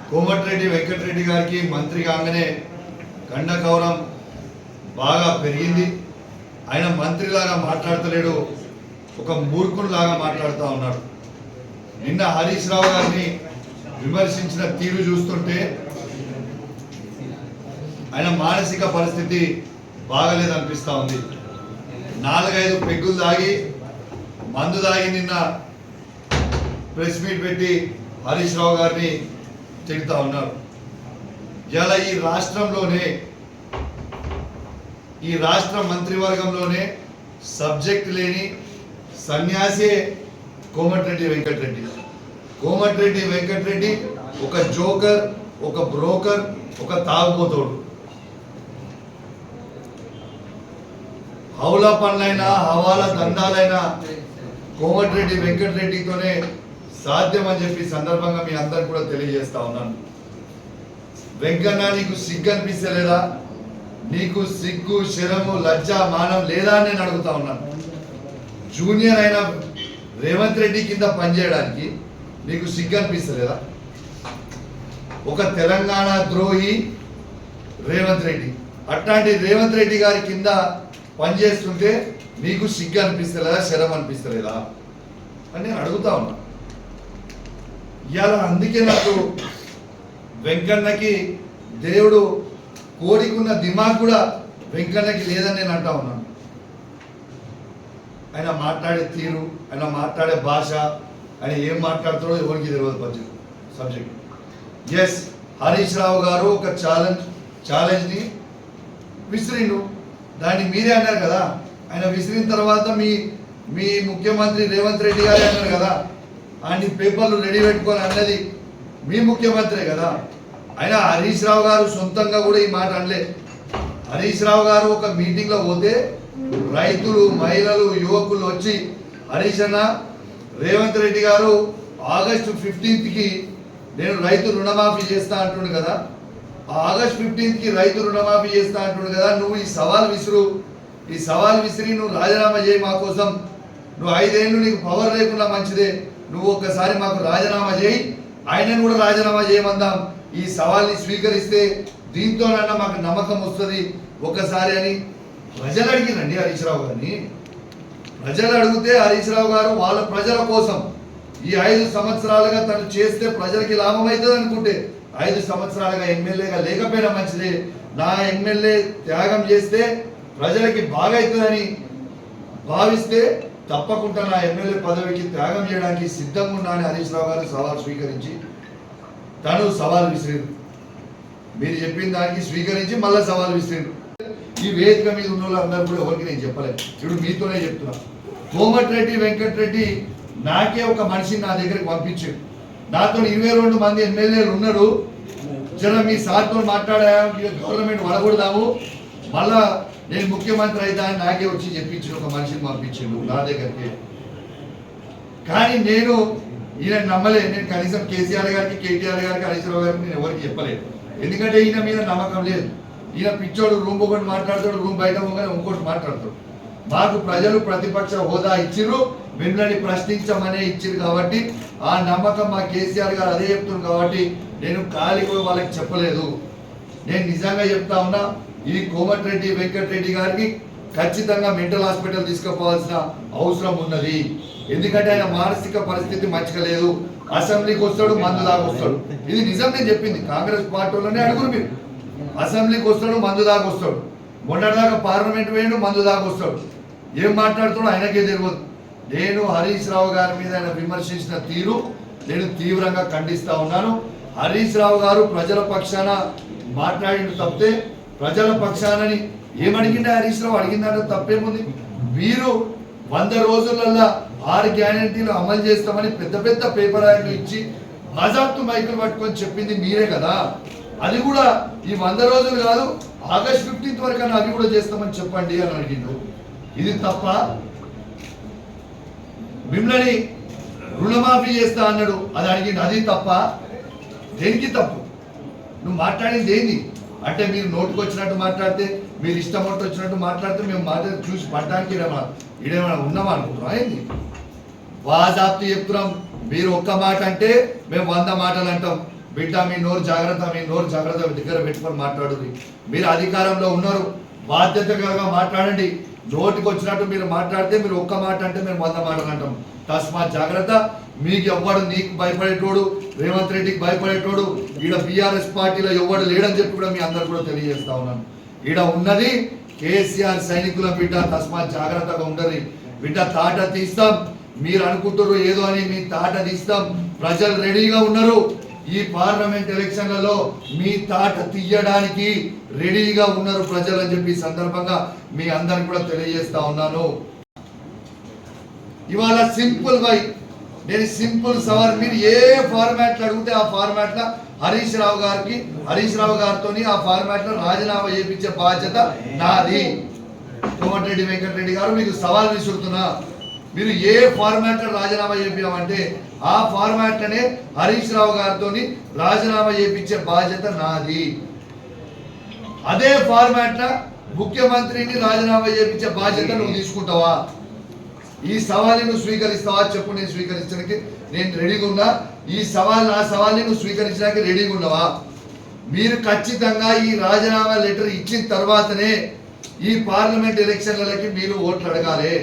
కోమటిరెడ్డి వెంకటరెడ్డి గారికి మంత్రి కాగానే గండకౌరం బాగా పెరిగింది. ఆయన మంత్రిలాగా మాట్లాడతలేడు, ఒక మూర్ఖునిలాగా మాట్లాడుతూ ఉన్నాడు. నిన్న హరీష్ రావు గారిని విమర్శించిన తీరు చూస్తుంటే ఆయన మానసిక పరిస్థితి బాగలేదనిపిస్తూ ఉంది. 4-5 పెగ్గులు తాగి మందు తాగి నిన్న ప్రెస్ మీట్ పెట్టి హరీష్ రావు గారిని తిడుతూ ఉన్నారు. ఇలా ఈ రాష్ట్రంలోనే, ఈ రాష్ట్ర మంత్రివర్గంలోనే సబ్జెక్ట్ లేని సన్యాసే కోమటిరెడ్డి వెంకటరెడ్డి. కోమటిరెడ్డి వెంకటరెడ్డి ఒక జోకర్, ఒక బ్రోకర్, ఒక తాగుబోతోడు. హౌలా పనులైనా హవాలా దందాలైనా కోమటిరెడ్డి వెంకటరెడ్డితోనే సాధ్యం అని చెప్పి సందర్భంగా మీ అందరికి కూడా తెలియజేస్తా ఉన్నాను. వెంకన్న, నీకు సిగ్గు అనిపిస్తలేదా? నీకు సిగ్గు, శరము, లజ్జ, మానం లేదా అని నేను అడుగుతా ఉన్నాను. జూనియర్ అయిన రేవంత్ రెడ్డి కింద పనిచేయడానికి నీకు సిగ్గు అనిపిస్తలేదా? ఒక తెలంగాణ ద్రోహి రేవంత్ రెడ్డి, అట్లాంటి రేవంత్ రెడ్డి గారి కింద పనిచేస్తుంటే నీకు సిగ్గు అనిపిస్తలేదా, శరం అనిపిస్తలేదా అని నేను అడుగుతా ఉన్నా. ఇవాళ అందుకే నాకు వెంకన్నకి దేవుడు కోరికున్న దిమాగ్ కూడా వెంకన్నకి లేదని నేను అంటా ఉన్నాను. ఆయన మాట్లాడే తీరు, ఆయన మాట్లాడే భాష, ఆయన ఏం మాట్లాడుతాడో ఎవరికి తెలియదు సబ్జెక్ట్. ఎస్, హరీష్ రావు గారు ఒక ఛాలెంజ్ని విసిరిండు. దాన్ని మీరే అన్నారు కదా. ఆయన విసిరిన తర్వాత మీ ముఖ్యమంత్రి రేవంత్ రెడ్డి గారే అన్నారు కదా, అన్ని పేపర్లు రెడీ పెట్టుకొని అన్నది మీ ముఖ్యమంత్రే కదా. అయినా హరీష్ రావు గారు సొంతంగా కూడా ఈ మాట అనలే. హరీష్ రావు గారు ఒక మీటింగ్లో పోతే రైతులు, మహిళలు, యువకులు వచ్చి హరీష్ అన్న, రేవంత్ రెడ్డి గారు ఆగస్టు 15కి నేను రైతు రుణమాఫీ చేస్తా అంటుండు కదా, ఆగస్ట్ 15కి రైతు రుణమాఫీ చేస్తా అంటుండు కదా, నువ్వు ఈ సవాల్ విసిరి నువ్వు రాజీనామా చేయి మా కోసం. నువ్వు 5 ఏళ్ళు నీకు పవర్ లేకుండా మంచిదే, నువ్వు ఒక్కసారి మాకు రాజీనామా చేయి, ఆయనను కూడా రాజీనామా చేయమందాం. ఈ సవాల్ని స్వీకరిస్తే దీంతోనన్నా మాకు నమ్మకం వస్తుంది ఒక్కసారి అని ప్రజలు అడిగిరండి హరీష్ రావు గారిని. ప్రజలు అడిగితే హరీష్ రావు గారు వాళ్ళ ప్రజల కోసం ఈ 5 సంవత్సరాలుగా తను చేస్తే ప్రజలకి లాభం అవుతుంది అనుకుంటే, 5 సంవత్సరాలుగా ఎమ్మెల్యేగా లేకపోయినా మంచిదే, నా ఎమ్మెల్యే త్యాగం చేస్తే ప్రజలకి బాగా అవుతుందని భావిస్తే తప్పకుండా నా ఎమ్మెల్యే పదవికి త్యాగం చేయడానికి సిద్ధంగా ఉన్నా అని హరీష్ రావు గారు సవాల్ స్వీకరించి తను సవాల్ విసిరిండు. మీరు చెప్పిన దానికి స్వీకరించి మళ్ళీ సవాల్ విసిరిండు. ఈ వేదిక మీద ఉన్న వాళ్ళందరూ కూడా ఎవరికి నేను చెప్పలేదు, ఇప్పుడు మీతోనే చెప్తున్నా. కోమటిరెడ్డి వెంకటరెడ్డి నాకే ఒక మనిషిని నా దగ్గరికి పంపించాడు. నాతో 22 మంది ఎమ్మెల్యేలు ఉన్నారు, జర మీ సార్తో మాట్లాడా, గవర్నమెంట్ వడగొడదాము, మళ్ళా నేను ముఖ్యమంత్రి అయితే అని నాకే వచ్చి చెప్పించిన ఒక మనిషిని పంపించిండు నా దగ్గరికి. కానీ నేను ఈయన నమ్మలే. నేను కనీసం కేసీఆర్ గారికి, కేటీఆర్ గారికి, హరీష్ రావు గారికి నేను ఎవరికి చెప్పలేదు. ఎందుకంటే ఈయన మీద నమ్మకం లేదు. ఈయన పిచ్చోడు, రూమ్ ఒకటి మాట్లాడతాడు, రూమ్ బయట పోగానే ఇంకోటి మాట్లాడతాడు. మాకు ప్రజలు ప్రతిపక్ష హోదా ఇచ్చిర్రు, మిమ్మల్ని ప్రశ్నించమనే ఇచ్చిరు కాబట్టి ఆ నమ్మకం మా కేసీఆర్ గారు అదే చెప్తున్నారు కాబట్టి నేను ఖాళీగా వాళ్ళకి చెప్పలేదు. నేను నిజంగా చెప్తా ఉన్నా, ఈ కోమటిరెడ్డి వెంకటరెడ్డి గారికి ఖచ్చితంగా మెంటల్ హాస్పిటల్ తీసుకుపోవాల్సిన అవసరం ఉన్నది. ఎందుకంటే ఆయన మానసిక పరిస్థితి మంచిగా లేదు. అసెంబ్లీకి వస్తాడు, మందు దాకా వస్తాడు. ఇది నిజం, నేను చెప్పింది. కాంగ్రెస్ పార్టీలోనే అడుగురు మీరు. అసెంబ్లీకి వస్తాడు, మందు దాకా వస్తాడు. మొన్నటిదాకా పార్లమెంట్ వేయండు, మందు దాకా వస్తాడు. ఏం మాట్లాడుతాడో ఆయనకే తెలియదు. నేను హరీష్ రావు గారి మీద ఆయన విమర్శించిన తీరు నేను తీవ్రంగా ఖండిస్తా ఉన్నాను. హరీష్ రావు గారు ప్రజల పక్షాన మాట్లాడిన తప్పితే, ప్రజల పక్షానని ఏమడిగిండే హరీష్ రావు అడిగిందంటే తప్పేముంది? మీరు 100 రోజులలో 6 గ్యారెంటీలు అమలు చేస్తామని పెద్ద పెద్ద పేపర్ యాడ్లు ఇచ్చి బాజాప్తు మైకులు పట్టుకొని చెప్పింది మీరే కదా. అది కూడా ఈ 100 రోజులు కాదు, ఆగస్ట్ 15th వరకు అవి కూడా చేస్తామని చెప్పండి అని అడిగిండు. ఇది తప్ప? మిమ్మల్ని రుణమాఫీ చేస్తా అన్నాడు, అది అడిగిండు, అది తప్ప? దేనికి తప్పు? నువ్వు మాట్లాడింది ఏంది అంటే, మీరు నోటుకు వచ్చినట్టు మాట్లాడితే, మీరు ఇష్టం వచ్చినట్టు మాట్లాడితే మేము మాట్లాడి చూసి పట్టడానికి ఇడేమైనా ఉన్నామా అనుకుంటున్నాం ఏంది? బాజాప్తు చెప్తున్నాం. మీరు ఒక్క మాట అంటే మేము 100 మాటలు అంటాం. బిడ్డ మీ నోరు జాగ్రత్త దగ్గర పెట్టుకొని మాట్లాడు. మీరు అధికారంలో ఉన్నారు, బాధ్యతగా మాట్లాడండి. నోటికి వచ్చినట్టు మీరు మాట్లాడితే మీరు ఒక్క మాట అంటే మేము 100 మాటలు అంటాం. తస్మాత్ జాగ్రత్త. మీకు ఎవ్వడు నీకు భయపడేటోడు, రేవంత్ రెడ్డికి భయపడేటోడు ఈడ బీఆర్ఎస్ పార్టీలో ఎవ్వడు లేడని చెప్పి కూడా మీ అందరు కూడా తెలియజేస్తా ఉన్నాను. ఈడ ఉన్నది కేసీఆర్ సైనికుల బిడ్డ. తస్మాత్ జాగ్రత్తగా ఉండరు బిడ్డ. తాట తీస్తాం. మీరు అనుకుంటారు ఏదో అని, మీ తాట తీస్తాం. ప్రజలు రెడీగా ఉన్నారు. ఈ పార్లమెంట్ ఎలక్షన్లలో మీ తాట తీయడానికి రెడీగా ఉన్నారు ప్రజలు అని చెప్పి సందర్భంగా మీ అందరికి కూడా తెలియజేస్తా ఉన్నాను. ఇవాళ సింపుల్ గా నేను సింపుల్ సవాల్, మీరు ఏ ఫార్మాట్ అడిగితే ఆ ఫార్మాట్ లో హరీష్ రావు గారితో ఆ ఫార్మాట్ లో రాజీనామా చేయించే బాధ్యత నాది. కోమటిరెడ్డి వెంకటరెడ్డి గారు మీకు సవాల్ విసురుతున్నా, మీరు ఏ ఫార్మాట్ లో రాజీనామా చేయించామంటే ఆ ఫార్మాట్ లోనే హరీష్ రావు గారితో రాజీనామా చేయించే బాధ్యత నాది. అదే ఫార్మాట్ లో ముఖ్యమంత్రిని రాజీనామా చేయించే బాధ్యత నువ్వు తీసుకుంటావా? ఈ సవాల్ని నువ్వు స్వీకరిస్తావా చెప్పు. నేను స్వీకరించడానికి నేను రెడీగా ఉన్నా. ఈ నా సవాల్ని నువ్వు స్వీకరించడానికి రెడీగా ఉన్నావా? మీరు ఖచ్చితంగా ఈ రాజీనామా లెటర్ ఇచ్చిన తర్వాతనే ఈ పార్లమెంట్ ఎలక్షన్లకి మీరు ఓట్లు అడగాలి.